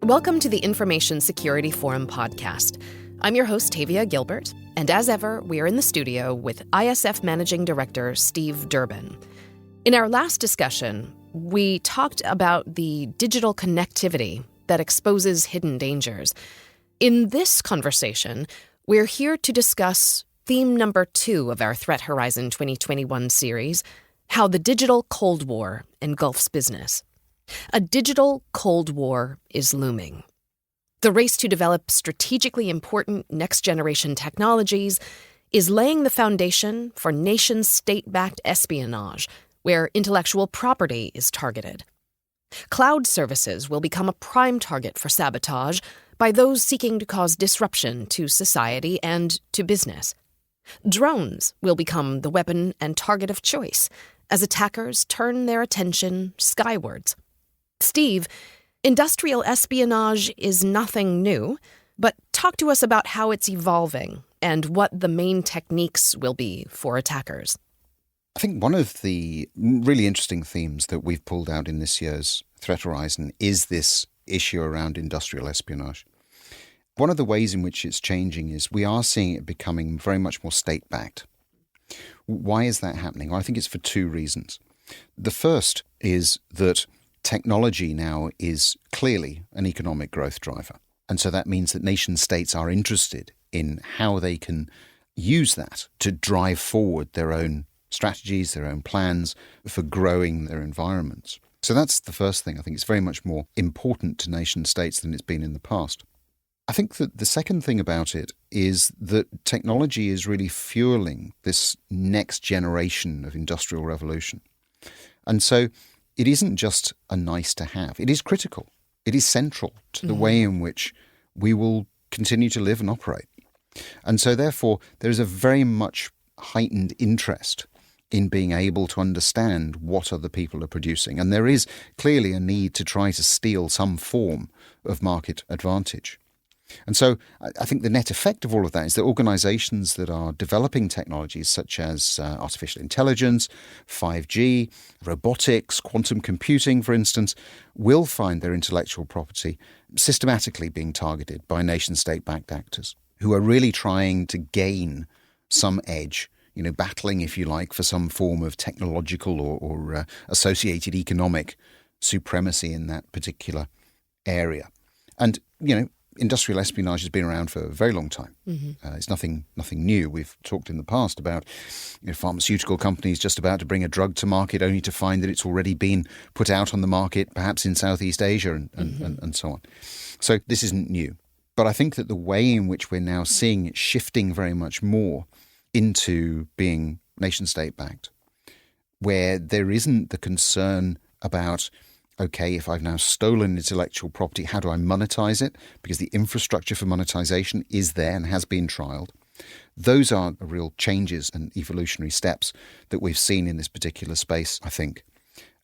Welcome to the Information Security Forum podcast. I'm your host, Tavia Gilbert, and as ever, we are in the studio with ISF Managing Director Steve Durbin. In our last discussion, we talked about the digital connectivity that exposes hidden dangers. In this conversation, we're here to discuss theme number 2 of our Threat Horizon 2021 series, how the digital Cold War engulfs business. A digital Cold War is looming. The race to develop strategically important next-generation technologies is laying the foundation for nation-state-backed espionage, where intellectual property is targeted. Cloud services will become a prime target for sabotage by those seeking to cause disruption to society and to business. Drones will become the weapon and target of choice as attackers turn their attention skywards. Steve, industrial espionage is nothing new, but talk to us about how it's evolving and what the main techniques will be for attackers. I think one of the really interesting themes that we've pulled out in this year's Threat Horizon is this issue around industrial espionage. One of the ways in which it's changing is we are seeing it becoming very much more state-backed. Why is that happening? Well, I think it's for 2 reasons. The first is that technology now is clearly an economic growth driver. And so that means that nation states are interested in how they can use that to drive forward their own strategies, their own plans for growing their environments. So that's the first thing. I think it's very much more important to nation states than it's been in the past. I think that the second thing about it is that technology is really fueling this next generation of industrial revolution. And so it isn't just a nice to have. It is critical. It is central to the way in which we will continue to live and operate. And so therefore, there is a very much heightened interest in being able to understand what other people are producing. And there is clearly a need to try to steal some form of market advantage. And so I think the net effect of all of that is that organizations that are developing technologies such as artificial intelligence, 5G, robotics, quantum computing, for instance, will find their intellectual property systematically being targeted by nation-state-backed actors who are really trying to gain some edge, battling, if you like, for some form of technological or associated economic supremacy in that particular area. And, industrial espionage has been around for a very long time. It's nothing new. We've talked in the past about pharmaceutical companies just about to bring a drug to market only to find that it's already been put out on the market, perhaps in Southeast Asia and so on. So this isn't new. But I think that the way in which we're now seeing it shifting very much more into being nation-state backed, where there isn't the concern about, okay, if I've now stolen intellectual property, how do I monetize it? Because the infrastructure for monetization is there and has been trialed. Those are real changes and evolutionary steps that we've seen in this particular space, I think.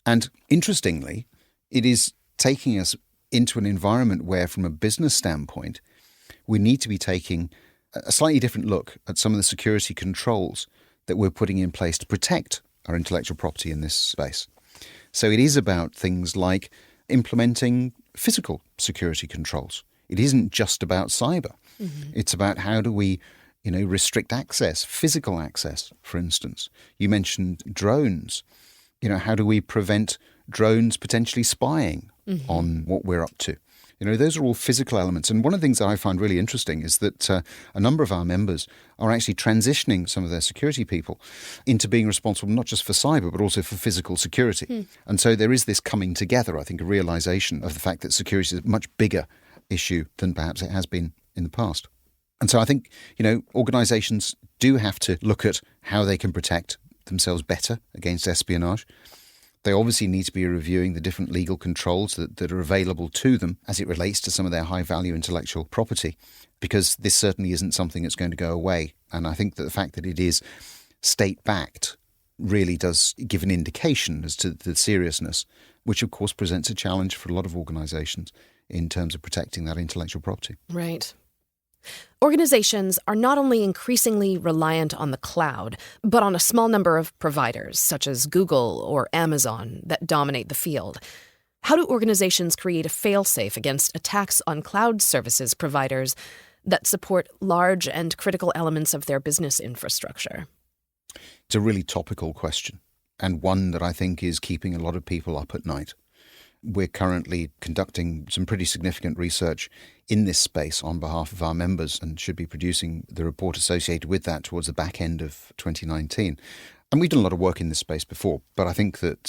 And interestingly, it is taking us into an environment where, from a business standpoint, we need to be taking a slightly different look at some of the security controls that we're putting in place to protect our intellectual property in this space. So it is about things like implementing physical security controls. It isn't just about cyber. It's about how do we, restrict access, physical access, for instance. You mentioned drones. How do we prevent drones potentially spying on what we're up to? Those are all physical elements. And one of the things that I find really interesting is that a number of our members are actually transitioning some of their security people into being responsible not just for cyber, but also for physical security. And so there is this coming together, I think, a realization of the fact that security is a much bigger issue than perhaps it has been in the past. And so I think, organizations do have to look at how they can protect themselves better against espionage. They obviously need to be reviewing the different legal controls that are available to them as it relates to some of their high-value intellectual property, because this certainly isn't something that's going to go away. And I think that the fact that it is state-backed really does give an indication as to the seriousness, which of course presents a challenge for a lot of organizations in terms of protecting that intellectual property. Right. Organizations are not only increasingly reliant on the cloud, but on a small number of providers, such as Google or Amazon, that dominate the field. How do organizations create a fail-safe against attacks on cloud services providers that support large and critical elements of their business infrastructure? It's a really topical question, and one that I think is keeping a lot of people up at night. We're currently conducting some pretty significant research in this space on behalf of our members and should be producing the report associated with that towards the back end of 2019. And we've done a lot of work in this space before, but I think that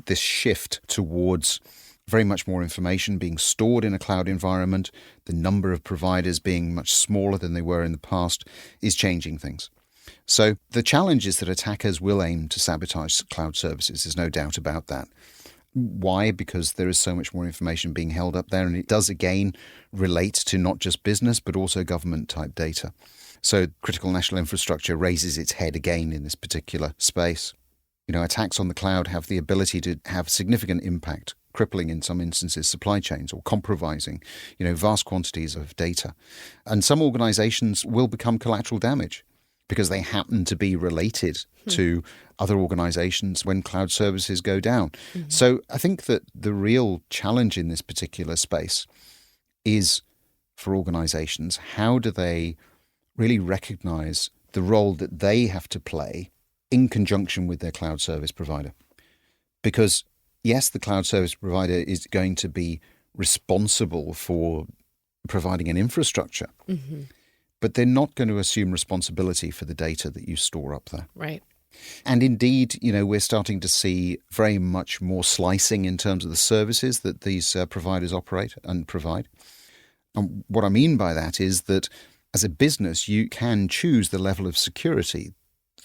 this shift towards very much more information being stored in a cloud environment, the number of providers being much smaller than they were in the past, is changing things. So the challenge is that attackers will aim to sabotage cloud services. There's no doubt about that. Why? Because there is so much more information being held up there, and it does again relate to not just business but also government type data. So critical national infrastructure raises its head again in this particular space. Attacks on the cloud have the ability to have significant impact, crippling in some instances supply chains or compromising, vast quantities of data. And some organizations will become collateral damage because they happen to be related to other organizations when cloud services go down. Mm-hmm. So I think that the real challenge in this particular space is for organizations, how do they really recognize the role that they have to play in conjunction with their cloud service provider? Because yes, the cloud service provider is going to be responsible for providing an infrastructure, but they're not going to assume responsibility for the data that you store up there. Right. And indeed, we're starting to see very much more slicing in terms of the services that these providers operate and provide. And what I mean by that is that as a business, you can choose the level of security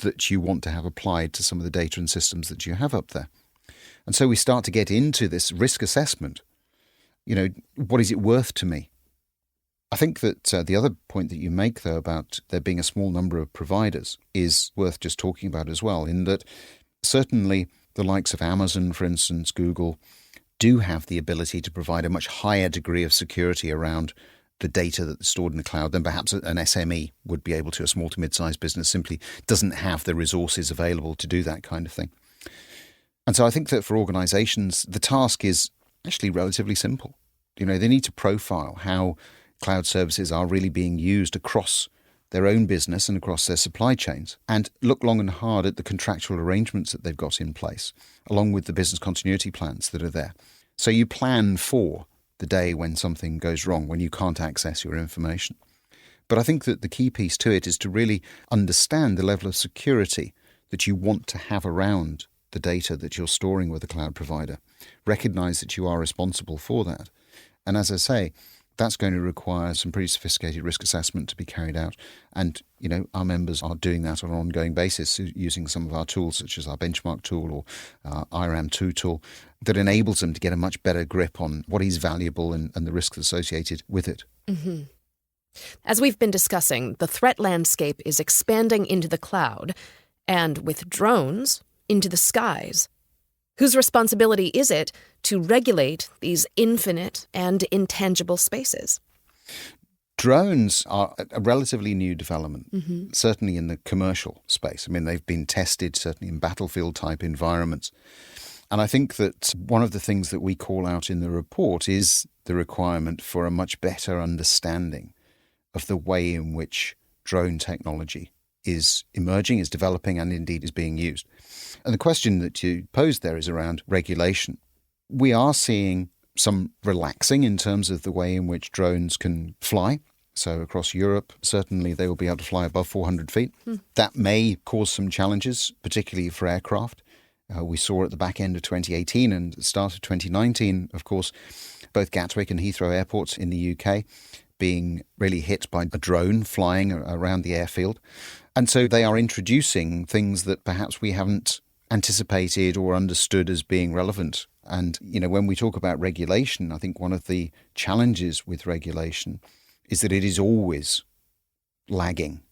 that you want to have applied to some of the data and systems that you have up there. And so we start to get into this risk assessment. What is it worth to me? I think that the other point that you make, though, about there being a small number of providers is worth just talking about as well, in that certainly the likes of Amazon, for instance, Google, do have the ability to provide a much higher degree of security around the data that's stored in the cloud than perhaps an SME would be able to. A small to mid-sized business simply doesn't have the resources available to do that kind of thing. And so I think that for organizations, the task is actually relatively simple. They need to profile how cloud services are really being used across their own business and across their supply chains, and look long and hard at the contractual arrangements that they've got in place, along with the business continuity plans that are there. So you plan for the day when something goes wrong, when you can't access your information. But I think that the key piece to it is to really understand the level of security that you want to have around the data that you're storing with a cloud provider. Recognize that you are responsible for that. And as I say, that's going to require some pretty sophisticated risk assessment to be carried out. And, our members are doing that on an ongoing basis using some of our tools, such as our benchmark tool or our IRAM2 tool, that enables them to get a much better grip on what is valuable and the risks associated with it. Mm-hmm. As we've been discussing, the threat landscape is expanding into the cloud and, with drones, into the skies. Whose responsibility is it to regulate these infinite and intangible spaces? Drones are a relatively new development, certainly in the commercial space. I mean, they've been tested certainly in battlefield-type environments. And I think that one of the things that we call out in the report is the requirement for a much better understanding of the way in which drone technology is emerging, is developing, and indeed is being used. And the question that you posed there is around regulation. We are seeing some relaxing in terms of the way in which drones can fly. So across Europe, certainly they will be able to fly above 400 feet. That may cause some challenges, particularly for aircraft. We saw at the back end of 2018 and the start of 2019, of course, both Gatwick and Heathrow airports in the UK being really hit by a drone flying around the airfield. And so they are introducing things that perhaps we haven't anticipated or understood as being relevant. And, when we talk about regulation, I think one of the challenges with regulation is that it is always lagging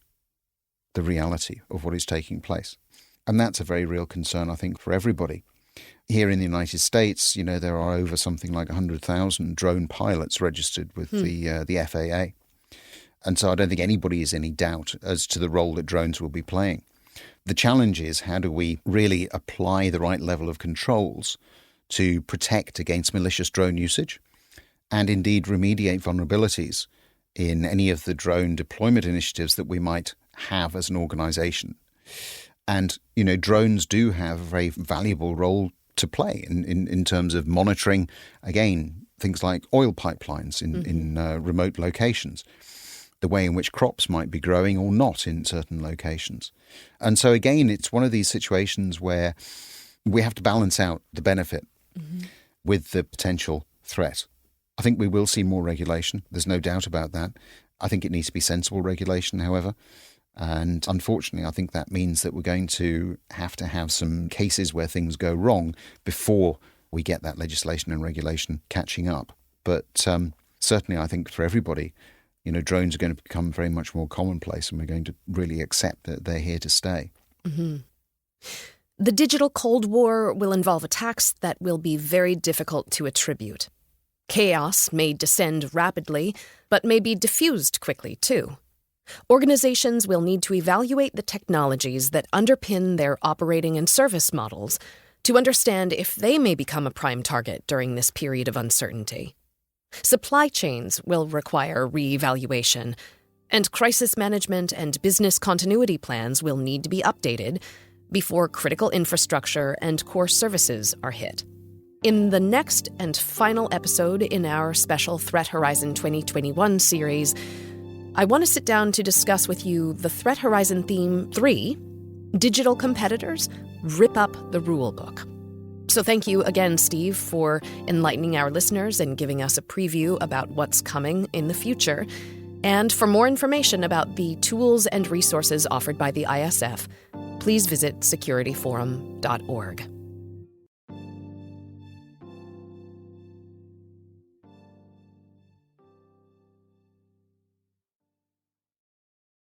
the reality of what is taking place. And that's a very real concern, I think, for everybody. Here in the United States, there are over something like 100,000 drone pilots registered with the FAA. And so I don't think anybody is in any doubt as to the role that drones will be playing. The challenge is, how do we really apply the right level of controls to protect against malicious drone usage and indeed remediate vulnerabilities in any of the drone deployment initiatives that we might have as an organization. And, drones do have a very valuable role to play in terms of monitoring, again, things like oil pipelines in remote locations, the way in which crops might be growing or not in certain locations. And so, again, it's one of these situations where we have to balance out the benefit with the potential threat. I think we will see more regulation. There's no doubt about that. I think it needs to be sensible regulation, however. And unfortunately, I think that means that we're going to have some cases where things go wrong before we get that legislation and regulation catching up. But certainly, I think for everybody, drones are going to become very much more commonplace, and we're going to really accept that they're here to stay. Mm-hmm. The digital Cold War will involve attacks that will be very difficult to attribute. Chaos may descend rapidly, but may be diffused quickly, too. Organizations will need to evaluate the technologies that underpin their operating and service models to understand if they may become a prime target during this period of uncertainty. Supply chains will require re-evaluation, and crisis management and business continuity plans will need to be updated before critical infrastructure and core services are hit. In the next and final episode in our special Threat Horizon 2021 series, I want to sit down to discuss with you the Threat Horizon Theme 3, Digital Competitors Rip Up the Rulebook. So thank you again, Steve, for enlightening our listeners and giving us a preview about what's coming in the future. And for more information about the tools and resources offered by the ISF, please visit securityforum.org.